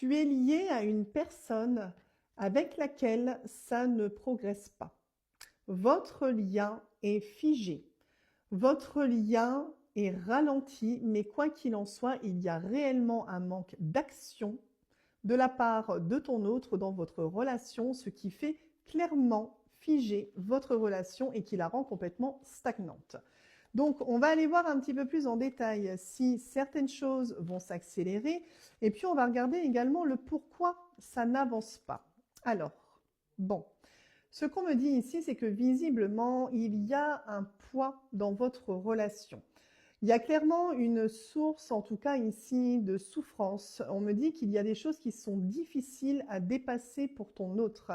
Tu es lié à une personne avec laquelle ça ne progresse pas. Votre lien est figé. Votre lien est ralenti, mais quoi qu'il en soit, il y a réellement un manque d'action de la part de ton autre dans votre relation, ce qui fait clairement figer votre relation et qui la rend complètement stagnante. Donc, on va aller voir un petit peu plus en détail si certaines choses vont s'accélérer et puis on va regarder également le pourquoi ça n'avance pas. Alors, bon, ce qu'on me dit ici, c'est que visiblement, il y a un poids dans votre relation. Il y a clairement une source, en tout cas ici, de souffrance. On me dit qu'il y a des choses qui sont difficiles à dépasser pour ton autre.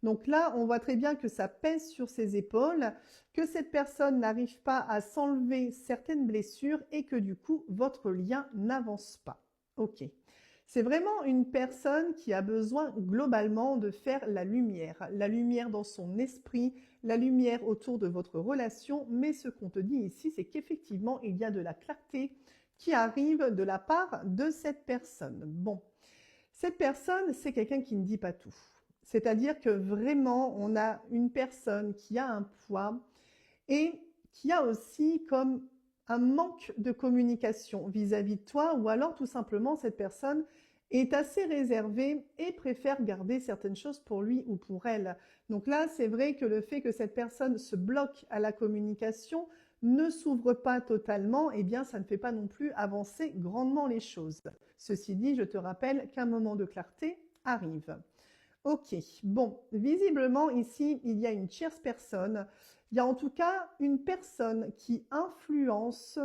Donc là, on voit très bien que ça pèse sur ses épaules, que cette personne n'arrive pas à s'enlever certaines blessures et que du coup, votre lien n'avance pas. Ok. C'est vraiment une personne qui a besoin globalement de faire la lumière dans son esprit, la lumière autour de votre relation, mais ce qu'on te dit ici, c'est qu'effectivement, il y a de la clarté qui arrive de la part de cette personne. Bon, cette personne, c'est quelqu'un qui ne dit pas tout. C'est-à-dire que vraiment, on a une personne qui a un poids et qui a aussi comme un manque de communication vis-à-vis de toi, ou alors tout simplement cette personne est assez réservée et préfère garder certaines choses pour lui ou pour elle. Donc là, c'est vrai que le fait que cette personne se bloque à la communication, ne s'ouvre pas totalement, eh bien ça ne fait pas non plus avancer grandement les choses. Ceci dit, je te rappelle qu'un moment de clarté arrive. Ok, bon, visiblement ici, il y a une tierce personne. Il y a en tout cas une personne qui influence,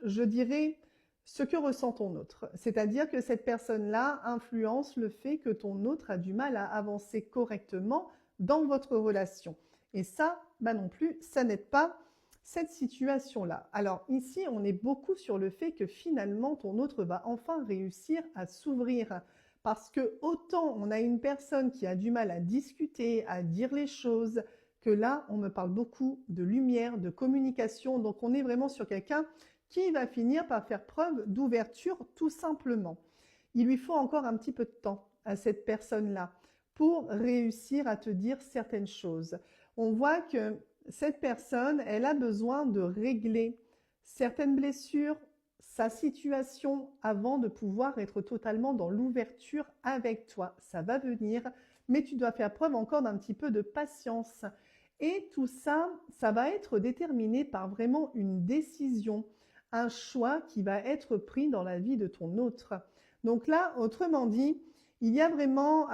je dirais, ce que ressent ton autre. C'est-à-dire que cette personne-là influence le fait que ton autre a du mal à avancer correctement dans votre relation. Et ça, bah non plus, ça n'aide pas cette situation-là. Alors ici, on est beaucoup sur le fait que finalement, ton autre va enfin réussir à s'ouvrir. Parce que autant on a une personne qui a du mal à discuter, à dire les choses, que là, on me parle beaucoup de lumière, de communication. Donc, on est vraiment sur quelqu'un qui va finir par faire preuve d'ouverture tout simplement. Il lui faut encore un petit peu de temps à cette personne-là pour réussir à te dire certaines choses. On voit que cette personne, elle a besoin de régler certaines blessures, sa situation avant de pouvoir être totalement dans l'ouverture avec toi. Ça va venir, mais tu dois faire preuve encore d'un petit peu de patience. Et tout ça, ça va être déterminé par vraiment une décision, un choix qui va être pris dans la vie de ton autre. Donc là, autrement dit, il y a vraiment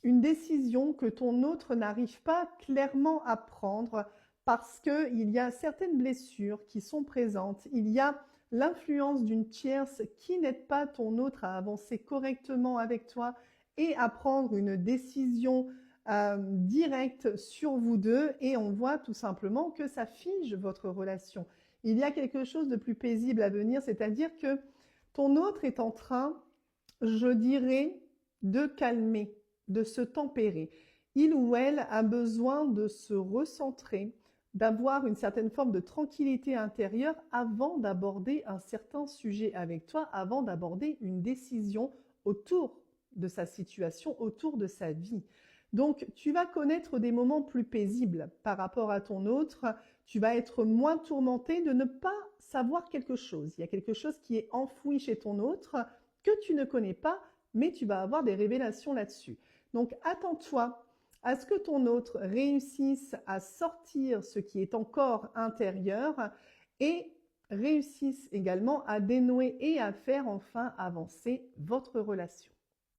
une décision que ton autre n'arrive pas clairement à prendre parce qu'il y a certaines blessures qui sont présentes. Il y a l'influence d'une tierce qui n'aide pas ton autre à avancer correctement avec toi et à prendre une décision directe sur vous deux, et on voit tout simplement que ça fige votre relation. Il y a quelque chose de plus paisible à venir, c'est-à-dire que ton autre est en train, je dirais, de calmer, de se tempérer. Il ou elle a besoin de se recentrer, d'avoir une certaine forme de tranquillité intérieure avant d'aborder un certain sujet avec toi, avant d'aborder une décision autour de sa situation, autour de sa vie. Donc, tu vas connaître des moments plus paisibles par rapport à ton autre. Tu vas être moins tourmenté de ne pas savoir quelque chose. Il y a quelque chose qui est enfoui chez ton autre que tu ne connais pas, mais tu vas avoir des révélations là-dessus. Donc, attends-toi à ce que ton autre réussisse à sortir ce qui est encore intérieur et réussisse également à dénouer et à faire enfin avancer votre relation.